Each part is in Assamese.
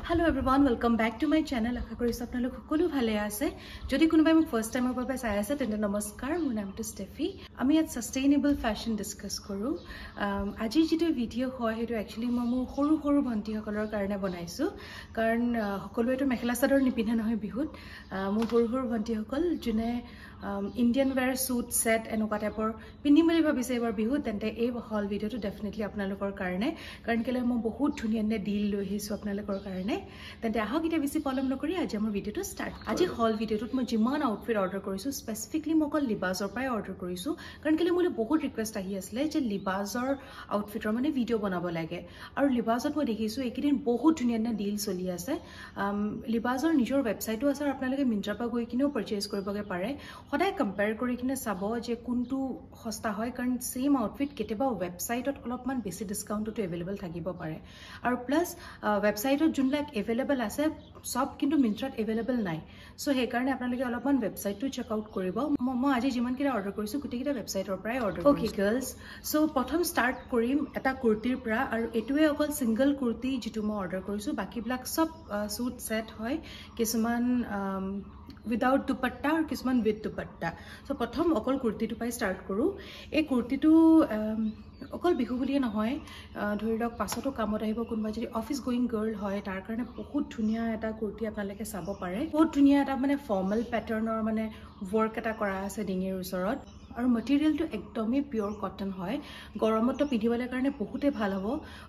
Hello everyone, welcome back to my channel. আশা কৰিছো আপোনালোক সকলো ভালে আছে। যদি কোনোবাই মোক ফাৰ্স্ট টাইমৰ বাবে চাই আছে তেন্তে নমস্কাৰ, মোৰ নামটো ষ্টেফি। আমি ইয়াত সাস্টেইনেবল ফ্যাশন ডিসকাস কৰো। আজি যেটো ভিডিও হয় হেটো একচুয়ালি মই মোৰ সৰু ভন্টিসকলৰ কাৰণে বনাইছো, কাৰণ সকলোৱেটো মেখেলা চাদৰ নিপিন্ধে নহয় বিহুত। মোৰ সৰু ভন্টিসকল যোনে ইন্ডিয়ান ওয়্যাৰ সুট সেট এনেকুৱা টাইপৰ পিন্ধিম বুলি ভাবিছে এবাৰ বিহুত, তেন্তে এই হল ভিডিওটো ডেফিনেটলি আপোনালোকৰ কাৰণে, কাৰণ কেলে মই বহুত ধুনীয়া ডিল লৈ আহিছো আপোনালোকৰ কাৰণে। তেন্তে আহক এতিয়া বেছি পলম নকৰি আজি আমাৰ ভিডিওটো স্টাৰ্ট। আজি হল ভিডিওটোত মই যিমান আউটফিট অৰ্ডাৰ কৰিছো, স্পেসিফিকলি মই অকল লিবাজৰ পৰাই অৰ্ডাৰ কৰিছো, কাৰণ কেলে মোলৈ বহুত ৰিকুৱেষ্ট আহি আছিলে যে লিবাজৰ আউটফিটৰ মানে ভিডিও বনাব লাগে। আৰু লিবাজত মই দেখিছো এইকেইদিন বহুত ধুনীয়া ডিল চলি আছে। লিবাজৰ নিজৰ ৱেবসাইটো আছে আৰু আপোনালোকে মিন্ত্ৰাৰ পৰা গৈ কিনেও পাৰচেজ কৰিবগে পাৰে। সদায় কম্পেয়াৰ কৰি কিনে চাব যে কোনটো সস্তা হয়, কাৰণ সেম আউটফিট কেতিয়াবা ৱেবসাইটত অলপমান বেছি ডিসকাউন্টটো এভেইলেবল থাকিব পাৰে। আৰু প্লাস ৱেবসাইটত যোনবিলাক এভেইলেবল আছে সব কিন্তু মিন্ত্ৰাত এভেইলেবল নাই। সো সেই কাৰণে আপোনালোকে অলপমান ৱেবসাইটটো চেক আউট কৰিব। মই আজি যিমান কিটা অৰ্ডাৰ কৰিছো গোটেইকেইটা ৱেবসাইটৰ পৰাই অৰ্ডাৰ কৰিছো। ওকে গাৰ্লছ, সো প্ৰথম স্টাৰ্ট কৰিম এটা কুৰ্তিৰ পৰা, আৰু এটোৱে অকল সিঙ্গল কুৰ্তি যেটো মই অৰ্ডাৰ কৰিছো। বাকিবিলাক সব সুট সেট হয়, কিছুমান without dupatta और किसमान with dupatta। So प्रथम अकल कुर्तीटु पाई स्टार्ट करू। ए कुर्तीटु अकल बिहु बुलिए নহয়, ধৰি লওক পাছতো কামত আহিব। কোনবা যদি অফিস গোইং গাৰ্ল হয় তাৰ কাৰণে বহুত ধুনিয়া এটা কুৰ্তি আপোনালোকে চাব পাৰে। বহুত ধুনিয়া এটা মানে ফৰ্মাল প্যাটাৰ্নৰ মানে ওয়াৰ্ক এটা কৰা আছে ডিঙিৰ ওচৰত, আৰু মেটেৰিয়েলটো একদমই পিওৰ কটন হয়। গৰমত পিন্ধিবলৈ কাৰণে বহুতে ভাল হ'ব।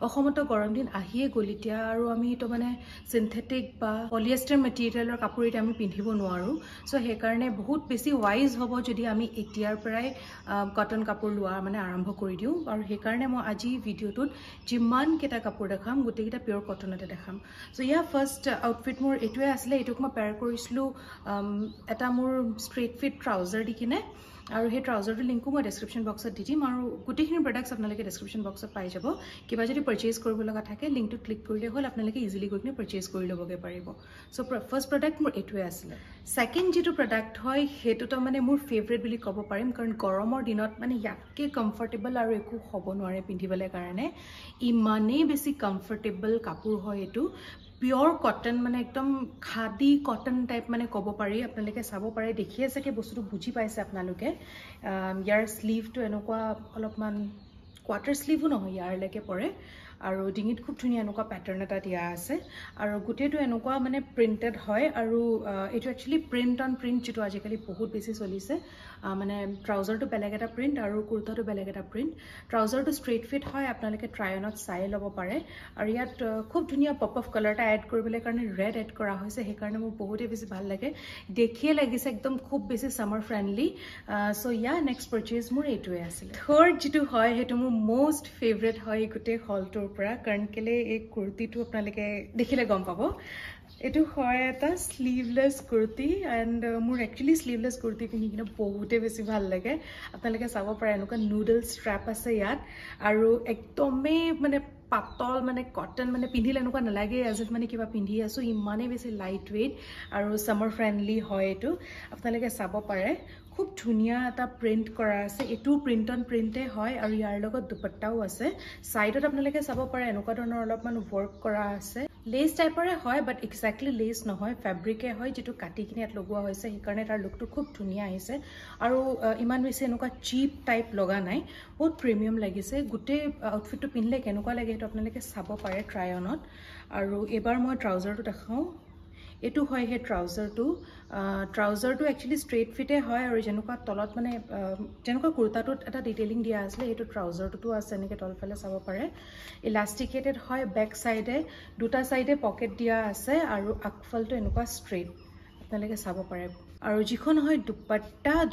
অসমত গৰম দিন আহিয়ে গ'ল এতিয়া, আৰু আমি তো মানে সিনথেটিক বা পলিয়েষ্টাৰ মেটেৰিয়েলৰ কাপোৰ এটা আমি পিন্ধিব নোৱাৰো। সো সেই কাৰণে বহুত বেছি ওয়াইজ হ'ব যদি আমি এতিয়াৰ পৰাই কটন কাপোৰ লোৱা মানে আৰম্ভ কৰি দিও। আৰু সেই কাৰণে মই আজি ভিডিওটোত যিমান কেটা কাপোৰ দেখাম গোটেইকেইটা পিওৰ কটনতে দেখাম। সো ইয়া ফাৰ্স্ট আউটফিট মোৰ এটোৱে আছিলে। এটোক মই পেয়াৰ কৰিছিলো এটা মোৰ স্ট্ৰেট ফিট ট্ৰাউজাৰ দি কিনে, আৰু সেই ট্ৰাউজাৰটো লিংকো মই ডেসক্ৰিপশন বক্সত দি দিম, আৰু গোটেইখিনি প্ৰডাক্টস আপোনালোকে ডেসক্ৰিপশন বক্সত পাই যাব। কিবা যদি পাৰচেজ কৰিব লগা থাকে লিংকটো ক্লিক কৰিলে হ'ল, আপোনালোকে ইজিলি গৈ কিনে পাৰচেজ কৰি ল'বগে পাৰিব। সো ফাৰ্স্ট প্ৰডাক্ট মোৰ এটোৱে আছিলে। সেকেন্ড যেটো প্ৰডাক্ট হয় হেতু তো মানে মোৰ ফেভাৰিট বুলি ক'ব পাৰিম, কাৰণ গৰমৰ দিনত মানে ইয়াতকে কমফৰ্টেবল আৰু একো হ'ব নোৱাৰে পিন্ধিবলৈ কাৰণে। ইমানেই বেছি কমফৰ্টেবল কাপোৰ হয় এটো। পিওৰ কটন মানে একদম খাদি কটন টাইপ মানে ক'ব পাৰি। আপোনালোকে চাব পাৰে, দেখিয়ে চাগে বস্তুটো বুজি পাইছে আপোনালোকে। ইয়াৰ স্লিভটো এনেকুৱা অলপমান কোৱাৰ্টাৰ স্লিভো নহয়, ইয়াৰলৈকে পৰে, আৰু ডিঙিত খুব ধুনীয়া এনেকুৱা প্যাটাৰ্ন এটা দিয়া আছে, আৰু গোটেইটো এনেকুৱা মানে প্ৰিন্টেড হয়। আৰু এটো একচুয়ালি প্ৰিন্ট অন প্ৰিন্ট যেটো আজিকালি বহুত বেছি চলিছে। মানে ট্ৰাউজাৰটো বেলেগ এটা প্ৰিন্ট আৰু কুৰ্তাটো বেলেগ এটা প্ৰিন্ট। ট্ৰাউজাৰটো স্ট্ৰেট ফিট হয়, আপোনালোকে ট্ৰাই অনত চাই ল'ব পাৰে। আৰু ইয়াত খুব ধুনীয়া পপ অফ কালাৰ এটা এড কৰিবলৈ কাৰণে ৰেড এড কৰা হৈছে, সেই কাৰণে মোৰ বহুতেই বেছি ভাল লাগে। দেখিয়ে লাগিছে একদম খুব বেছি summer friendly. So yeah next purchase মোৰ এটোৱে আছিল। থাৰ্ড যেটো হয় হেতু মোৰ মোস্ট ফেভাৰিট হয় গোটেই হলটোৰ পৰা, কাৰণ কেলে এই কুৰ্তিটো আপোনালোকে দেখিলে গম পাব। এটো হয় এটা স্লিভলেস কুৰ্তি, এন্ড মোৰ একচুয়ালি স্লিভলেস কুৰ্তি পিন্ধি কিনে বহুতে বেছি ভাল লাগে। আপোনালোকে চাব পাৰে এনেকুৱা নুডল স্ট্ৰেপ আছে ইয়াত, আৰু একদমই মানে পাতল মানে কটন, মানে পিন্ধিলে এনেকুৱা নালাগে এজ ইফ মানে কিবা পিন্ধি আছো। ইমানেই বেছি লাইট ওয়েট আৰু সামাৰ ফ্ৰেন্ডলি হয় এটো। আপোনালোকে চাব পাৰে খুব ধুনীয়া এটা প্ৰিন্ট কৰা আছে। এটো প্ৰিন্ট অন প্ৰিন্টে হয়, আৰু ইয়াৰ লগত দুপট্টাও আছে। সাইডত আপোনালোকে চাব পাৰে এনেকুৱা ধৰণৰ অলপমান ওয়াৰ্ক কৰা আছে। লেস টাইপৰে হয়, বাট এক্স্যাক্টলি লেস নহয়, ফেব্ৰিকে হয়, যেটো কাটি কিনে ইয়াত লগোৱা হৈছে। সেইকাৰণে তাৰ লুকটো খুব ধুনীয়া আহিছে, আৰু ইমান বেছি এনেকুৱা চিপ টাইপ লগা নাই, বহুত প্ৰিমিয়াম লাগিছে। গোটেই আউটফিটটো পিন্ধিলে কেনেকুৱা লাগে সেইটো আপোনালোকে চাব পাৰে ট্ৰাই অনত। আৰু এবাৰ মই ট্ৰাউজাৰটো দেখাও। এটো হয় হে ট্ৰাউজাৰটো একচুয়ালি স্ট্ৰেট ফিটে হয়, আৰু যেনেকুৱা তলত মানে যেনেকুৱা কুৰ্তাটোত এটা ডিটেইলিং দিয়া আছিল এইটো ট্ৰাউজাৰটো আছে। এনেকৈ তলফালে চাব পাৰে ইলাষ্টিকেটেড হয়। বেক সাইডে দুটা সাইডে পকেট দিয়া আছে, আৰু আগফালটো এনেকুৱা স্ট্ৰেট আপোনালোকে চাব পাৰে। আৰু যিখন হয়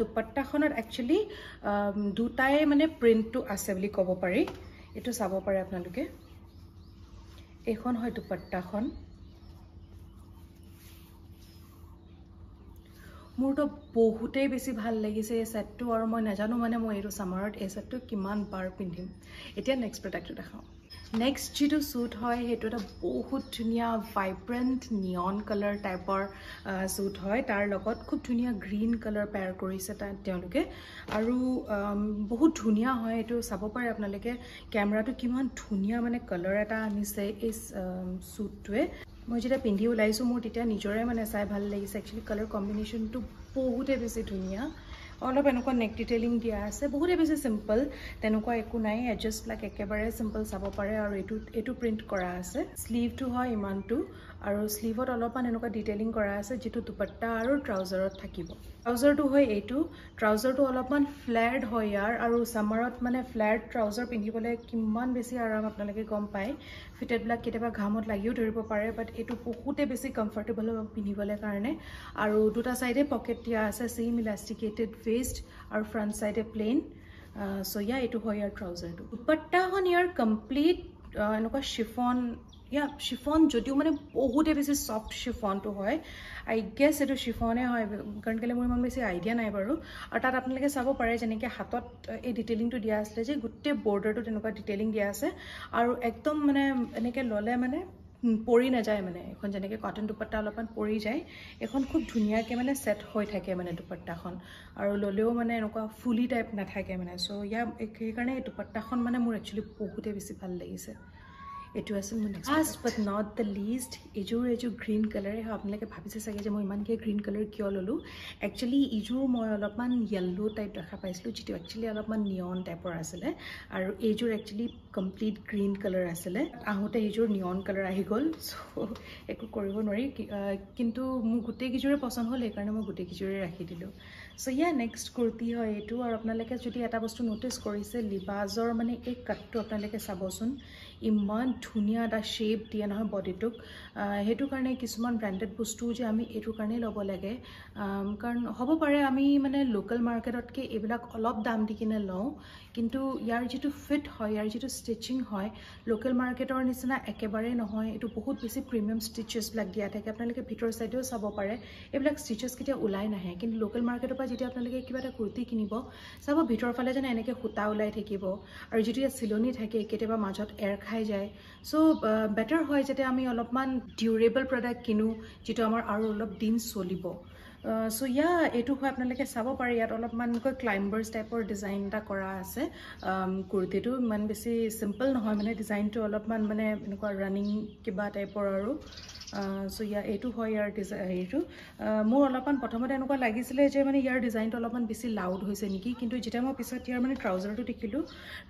দুপট্টাখনত একচুয়ালি দুটাই মানে প্ৰিন্টটো আছে বুলি ক'ব পাৰি। এটো চাব পাৰে আপোনালোকে, এখন হয় দুপট্টাখন। মোৰতো বহুতেই বেছি ভাল লাগিছে এই সেটটো, আৰু মই নাজানো মানে মই এইটো সামাৰত এই সেটটো কিমান বাৰ পিন্ধিম। এতিয়া নেক্সট প্ৰডাক্টটো দেখাও। নেক্সট যেটো সুট হয় হেতু এটা বহুত ধুনীয়া ভাইব্ৰেন্ট নিয়ন কালাৰ টাইপৰ সুট হয়। তাৰ লগত খুব ধুনীয়া গ্ৰীন কালাৰ পেয়াৰ কৰিছে তেওঁলোকে, আৰু বহুত ধুনীয়া হয়। এটো চাব পাৰে আপোনালোকে কেমেৰাটো কিমান ধুনীয়া মানে কালাৰ এটা আনিছে এই সুটটোৱে। মই যেতিয়া পিন্ধি ওলাইছোঁ মোৰ তেতিয়া নিজৰে মানে চাই ভাল লাগিছে একচুৱেলি কালাৰ কম্বিনেশ্যনটো বহুতে বেছি ধুনীয়া অলপ এনেকুৱা নেক ডিটেইলিং দিয়া আছে বহুতে বেছি সিম্পল তেনেকুৱা একো নাই এডজাষ্টবিলাক একেবাৰে সিম্পল চাব পাৰে আৰু এইটো প্ৰিণ্ট কৰা আছে স্লিভটো হয় ইমানটো আৰু স্লিভত অলপমান এনেকুৱা ডিটেইলিং কৰা আছে যেটো দুপট্টা আৰু ট্ৰাউজাৰত থাকিব ট্ৰাউজাৰটো হয় এইটো ট্ৰাউজাৰটো অলপমান ফ্লেয়াৰ্ড হয় ইয়াৰ আৰু সামাৰত মানে ফ্লেয়াৰ্ড ট্ৰাউজাৰ পিন্ধিবলৈ কিমান বেছি আৰাম আপোনালোকে গম পায় ফিটেডবিলাক কেতিয়াবা ঘামত লাগিও ধৰিব পাৰে বাট এইটো বহুতে বেছি কমফৰ্টেবল হ'ব পিন্ধিবলৈ কাৰণে আৰু দুটা সাইডে পকেট দিয়া আছে সেম ইলাষ্টিকেটেড वेस्ट और फ्रंट साइडे प्लेन सो या एटू হয় ইয়াৰ ট্ৰাউজাৰটো দুপট্টাখন ইয়াৰ কমপ্লিট এনেকুৱা শিফন যদিও মানে বহুতে বেছি সফট শিফনটো হয় আই গেছ এটো শিফনে হয় কাৰণ কেলে মোৰ ইমান বেছি আইডিয়া নাই বাৰু আৰু তাত আপোনালোকে চাব পাৰে যেনেকৈ হাতত এই ডিটেইলিংটো দিয়া আছে যে গোটেই বৰ্ডাৰটো তেনেকুৱা ডিটেইলিং দিয়া আছে আৰু একদম মানে এনেকৈ ললে মানে পৰি না যায় মানে এখন যেনেকৈ কটন দুপট্টা অলপমান পৰি যায় এখন খুব ধুনীয়াকৈ মানে সেট হৈ থাকে মানে দুপট্টাখন আৰু ললেও মানে এনেকুৱা ফুলি টাইপ নাথাকে মানে সো ইয়াৰ সেইকাৰণে এই দুপট্টাখন মানে মোৰ একচুৱেলি বহুতে বেছি ভাল লাগিছে এটো আছে মোৰ last but not the least এযোৰ গ্ৰীণ কালাৰ আপোনালোকে ভাবিছে চাগে যে মই ইমানকৈ গ্ৰীণ কালাৰ কিয় ললোঁ একচুৱেলি এইযোৰ মই অলপমান য়েল্লো টাইপ দেখা পাইছিলোঁ যিটো একচুৱেলি অলপমান নিয়ন টাইপৰ আছিলে আৰু এইযোৰ একচুৱেলি কমপ্লিট গ্ৰীণ কালাৰ আছিলে আহোঁতে এইযোৰ নিয়ন কালাৰ আহি গ'ল চ' একো কৰিব নোৱাৰি কিন্তু মোৰ গোটেইকেইযোৰে পচন্দ হ'ল সেইকাৰণে মই গোটেইকেইযোৰে ৰাখি দিলোঁ চ' ইয়াৰ নেক্সট কুৰ্তি হয় এইটো আৰু আপোনালোকে যদি এটা বস্তু ন'টিছ কৰিছে লিবাজৰ মানে এই কাটটো আপোনালোকে চাবচোন ইমান ধুনীয়া এটা শ্বেপ দিয়ে নহয় বডিটোক সেইটো কাৰণে কিছুমান ব্ৰেণ্ডেড বস্তু যে আমি এইটো কাৰণেই ল'ব লাগে কাৰণ হ'ব পাৰে আমি মানে লোকেল মাৰ্কেটতকৈ এইবিলাক অলপ দাম দি কিনে লওঁ কিন্তু ইয়াৰ যিটো ফিট হয় ইয়াৰ যিটো ষ্টিচিং হয় লোকেল মাৰ্কেটৰ নিচিনা একেবাৰেই নহয় এইটো বহুত বেছি প্ৰিমিয়াম ষ্টিচেছবিলাক দিয়া থাকে আপোনালোকে ভিতৰ চাইডেও চাব পাৰে এইবিলাক ষ্টিচেছ কেতিয়া ওলাই নাহে কিন্তু লোকেল মাৰ্কেটৰ পৰা যেতিয়া আপোনালোকে কিবা এটা কুৰ্তি কিনিব চাব ভিতৰৰ ফালে যেন এনেকৈ সূতা ওলাই থাকিব আৰু যিটো ইয়াত চিলনি থাকে কেতিয়াবা মাজত এৰ খাই যায় সো বেটাৰ হয় যাতে আমি অলপমান ডিউৰেবল প্ৰডাক্ট কিনো যেটো আমাৰ আৰু অলপ দিন চলিব সো ইয়া এইটো হয় আপোনালোকে চাব পাৰে ইয়াত অলপমানকৈ ক্লাইম্বাৰ্ছ টাইপৰ ডিজাইন এটা কৰা আছে কুৰ্তিটো ইমান বেছি সিম্পল নহয় মানে ডিজাইনটো অলপমান মানে এনেকুৱা ৰানিং কিবা টাইপৰ আৰু সো ইয়া এইটো হয় ইয়াৰ হেৰিটো মোৰ অলপমান প্ৰথমতে এনেকুৱা লাগিছিলে যে মানে ইয়াৰ ডিজাইনটো অলপমান বেছি লাউড হৈছে নেকি কিন্তু যেতিয়া মই পিছত ইয়াৰ মানে ট্ৰাউজাৰটো দেখিলোঁ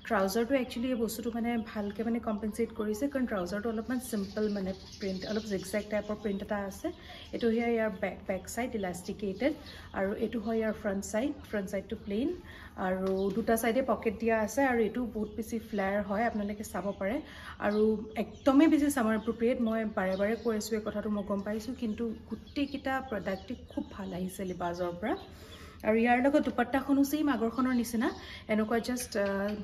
ট্ৰাউজাৰটো একচুৱেলি এই বস্তুটো মানে ভালকৈ মানে কম্পেনচেট কৰিছে কাৰণ ট্ৰাউজাৰটো অলপমান চিম্পল মানে প্ৰিণ্ট অলপ জিগজেগ টাইপৰ প্ৰিণ্ট এটা আছে এইটো হয় ইয়াৰ বেক চাইড ইলাষ্টিকেটেড আৰু এইটো হয় ইয়াৰ ফ্ৰণ্ট চাইডটো প্লেইন আৰু দুটা সাইডে পকেট দিয়া আছে আৰু এইটো বহুত বেছি ফ্লেয়াৰ হয় আপোনালোকে চাব পাৰে আৰু একদমেই বেছি সামাৰ এপ্ৰোপ্ৰিয়েট মই বাৰে বাৰে কৈ আছোঁ এই কথাটো মই গম পাইছোঁ কিন্তু গোটেইকেইটা প্ৰডাক্টটি খুব ভাল আহিছে লিবাজৰ পৰা আৰু ইয়াৰ লগত দুপট্টাখনো সেম আগৰখনৰ নিচিনা এনেকুৱা জাষ্ট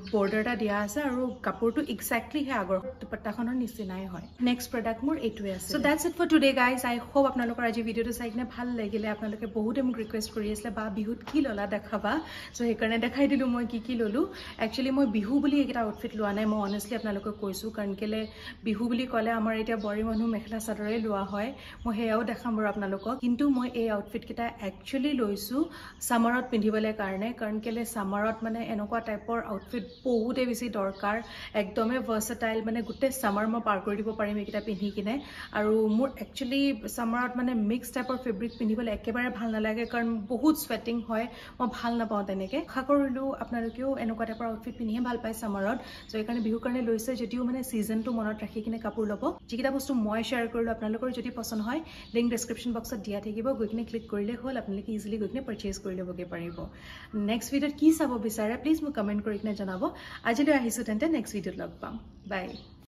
বৰ্ডাৰ এটা দিয়া আছে আৰু কাপোৰটো এক্সেক্টলি সেই আগৰ দুপট্টাখনৰ নিচিনাই হয় নেক্সট প্ৰডাক্ট মোৰ এইটোৱে আছে so that's it for today guys I hope আপোনালোকৰ আজি ভিডিঅ'টো চাই কিনে ভাল লাগিলে আপোনালোকে বহুতে মোক ৰিকুৱেষ্ট কৰি আছিলে বা বিহুত কি ল'লা দেখাবা সো সেইকাৰণে দেখাই দিলোঁ মই কি ল'লোঁ একচুৱেলি মই বিহু বুলি এইকেইটা আউটফিট লোৱা নাই মই অনেষ্টলি আপোনালোকক কৈছোঁ কাৰণ কেলে বিহু বুলি ক'লে আমাৰ এতিয়া বোৱাৰী মানুহ মেখেলা চাদৰে লোৱা হয় মই সেয়াও দেখাম বাৰু আপোনালোকক কিন্তু মই এই আউটফিটকেইটা একচুৱেলি লৈছোঁ সামাৰত পিন্ধিবলৈ কাৰণে কাৰণ কেলে সামাৰত মানে এনেকুৱা টাইপৰ আউটফিট বহুতে বেছি দৰকাৰ একদমেই ভাৰ্সেটাইল মানে গোটেই সামাৰ মই পাৰ কৰি দিব পাৰিম এইকেইটা পিন্ধি কিনে আৰু মোৰ একচুৱেলি সামাৰত মানে মিক্স টাইপৰ ফেব্ৰিক পিন্ধিবলৈ একেবাৰে ভাল নালাগে কাৰণ বহুত স্ৱেটিং হয় মই ভাল নাপাওঁ তেনেকৈ আশা কৰিলোঁ আপোনালোকেও এনেকুৱা টাইপৰ আউটফিট পিন্ধিয়ে ভাল পায় সামাৰত চ' সেইকাৰণে বিহুৰ কাৰণে লৈছে যদিও মানে ছিজনটো মনত ৰাখি কিনে কাপোৰ ল'ব যিকেইটা বস্তু মই শ্বেয়াৰ কৰিলোঁ আপোনালোকৰ যদি পচন্দ হয় লিংক ডেছক্ৰিপশ্যন বক্সত দিয়া থাকিব গৈ কিনে ক্লিক কৰিলে হ'ল আপোনালোকে ইজিলি গৈ কিনে পাৰ্চেজ কৰি ল'বগৈ পাৰিব নেক্সট ভিডিঅ'ত কি চাব বিচাৰে প্লিজ মোক কমেণ্ট কৰি কিনে জনাব আজিলৈ আহিছোঁ তেন্তে নেক্সট ভিডিঅ'ত লগ পাম বাই